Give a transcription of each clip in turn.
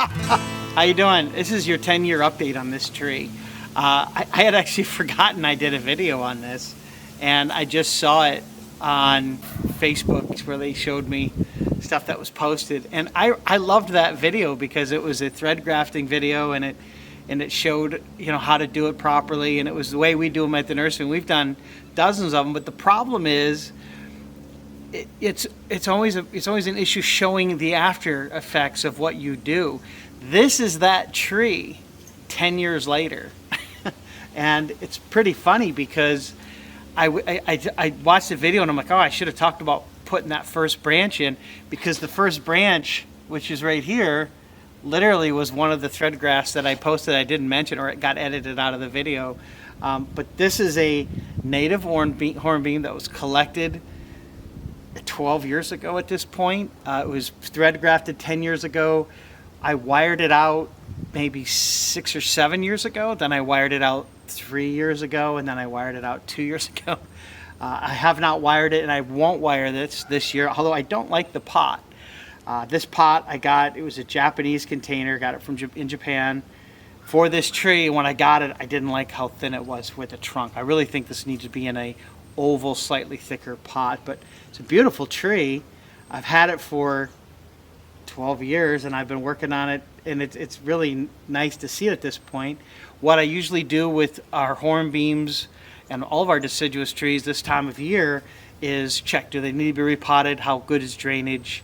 How you doing? This is your 10-year update on this tree. I had actually forgotten I did a video on this, and I just saw it on Facebook where they showed me stuff that was posted, and I loved that video because it was a thread grafting video, and it showed how to do it properly, and it was the way we do them at the nursery. We've done dozens of them, but the problem is it's always an issue showing the after effects of what you do. This is that tree 10 years later. And it's pretty funny because I watched the video and I'm like, oh, I should have talked about putting that first branch in, because the first branch, which is right here, literally was one of the thread grafts that I posted. I didn't mention, or it got edited out of the video. But this is a native hornbeam that was collected 12 years ago at this point. It was thread grafted 10 years ago. I wired it out maybe 6 or 7 years ago. Then I wired it out 3 years ago, and then I wired it out 2 years ago. I have not wired it, and I won't wire this year, although I don't like the pot. This pot I got, it was a Japanese container, got it in Japan for this tree. When I got it, I didn't like how thin it was with the trunk. I really think this needs to be in a oval, slightly thicker pot, but it's a beautiful tree. I've had it for 12 years and I've been working on it, and it's really nice to see it at this point. What I usually do with our hornbeams and all of our deciduous trees this time of year is check, do they need to be repotted? How good is drainage?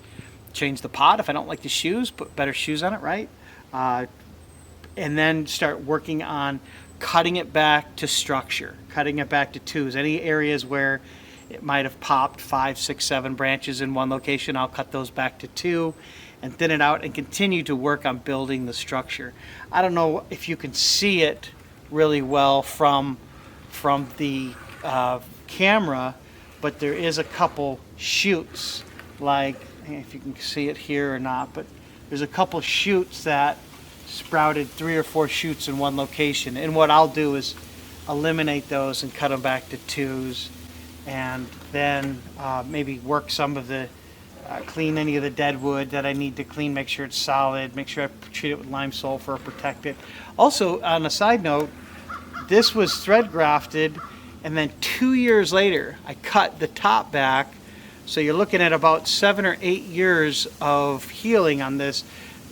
Change the pot if I don't like the shoes, put better shoes on it, right? And then start working on cutting it back to structure, cutting it back to twos. Any areas where it might have popped 5, 6, 7 branches in one location, I'll cut those back to 2 and thin it out and continue to work on building the structure. I don't know if you can see it really well from the camera, but there is a couple shoots, like, if you can see it here or not, but there's a couple shoots that sprouted 3 or 4 shoots in one location, and what I'll do is eliminate those and cut them back to 2s, and then maybe work some of the clean any of the deadwood that I need to clean, make sure it's solid, make sure I treat it with lime sulfur, protect it. Also, on a side note, this was thread grafted, and then 2 years later I cut the top back, so you're looking at about 7 or 8 years of healing on this.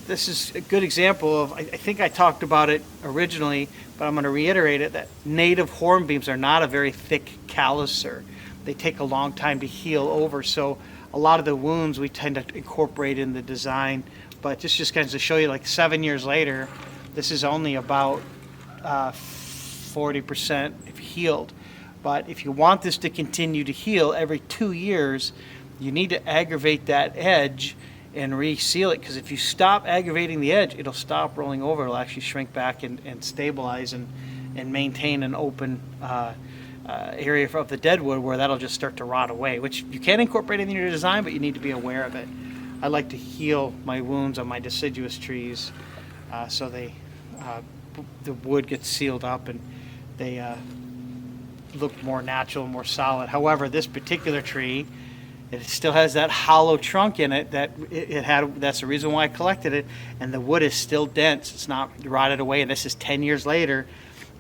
This is a good example of, I think I talked about it originally, but I'm going to reiterate it, that native hornbeams are not a very thick calluser. They take a long time to heal over, so a lot of the wounds we tend to incorporate in the design. But just kind of to show you, like 7 years later, this is only about 40% healed. But if you want this to continue to heal every 2 years, you need to aggravate that edge and reseal it, because if you stop aggravating the edge, it'll stop rolling over. It'll actually shrink back and stabilize and maintain an open area of the deadwood where that'll just start to rot away, which you can incorporate in your design, but you need to be aware of it. I like to heal my wounds on my deciduous trees so the wood gets sealed up and they look more natural, more solid. However, this particular tree, it still has that hollow trunk in it that it had. That's the reason why I collected it, and the wood is still dense. It's not rotted away, and this is 10 years later.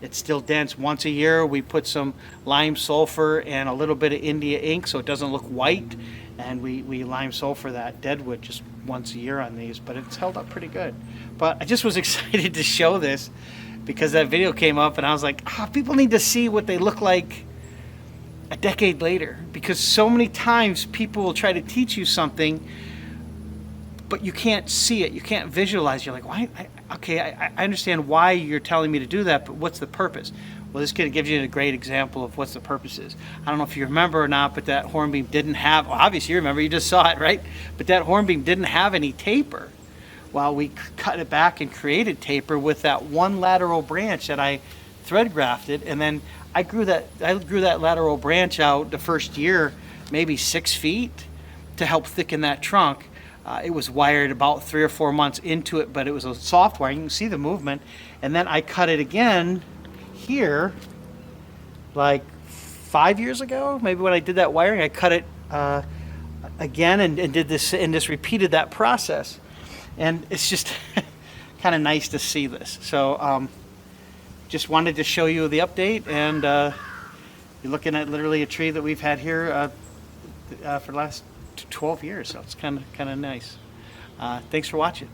It's still dense. Once a year we put some lime sulfur and a little bit of India ink so it doesn't look white, and we lime sulfur that deadwood just once a year on these, but it's held up pretty good. But I just was excited to show this because that video came up and I was like, people need to see what they look like a decade later, because so many times people will try to teach you something but you can't see it, you can't visualize. You're like, why? I understand why you're telling me to do that, but what's the purpose? Well, this kid gives you a great example of what the purpose is. I don't know if you remember or not, but that hornbeam didn't have, well, obviously you remember, you just saw it, right? But that hornbeam didn't have any taper. Well, we cut it back and created taper with that one lateral branch that I thread grafted, and then I grew that lateral branch out the first year, maybe 6 feet, to help thicken that trunk. It was wired about 3 or 4 months into it, but it was a soft wire. You can see the movement. And then I cut it again here, like 5 years ago, maybe when I did that wiring. I cut it again and did this and just repeated that process. And it's just kind of nice to see this. So just wanted to show you the update, and you're looking at literally a tree that we've had here for the last 12 years, so it's kind of nice. Thanks for watching.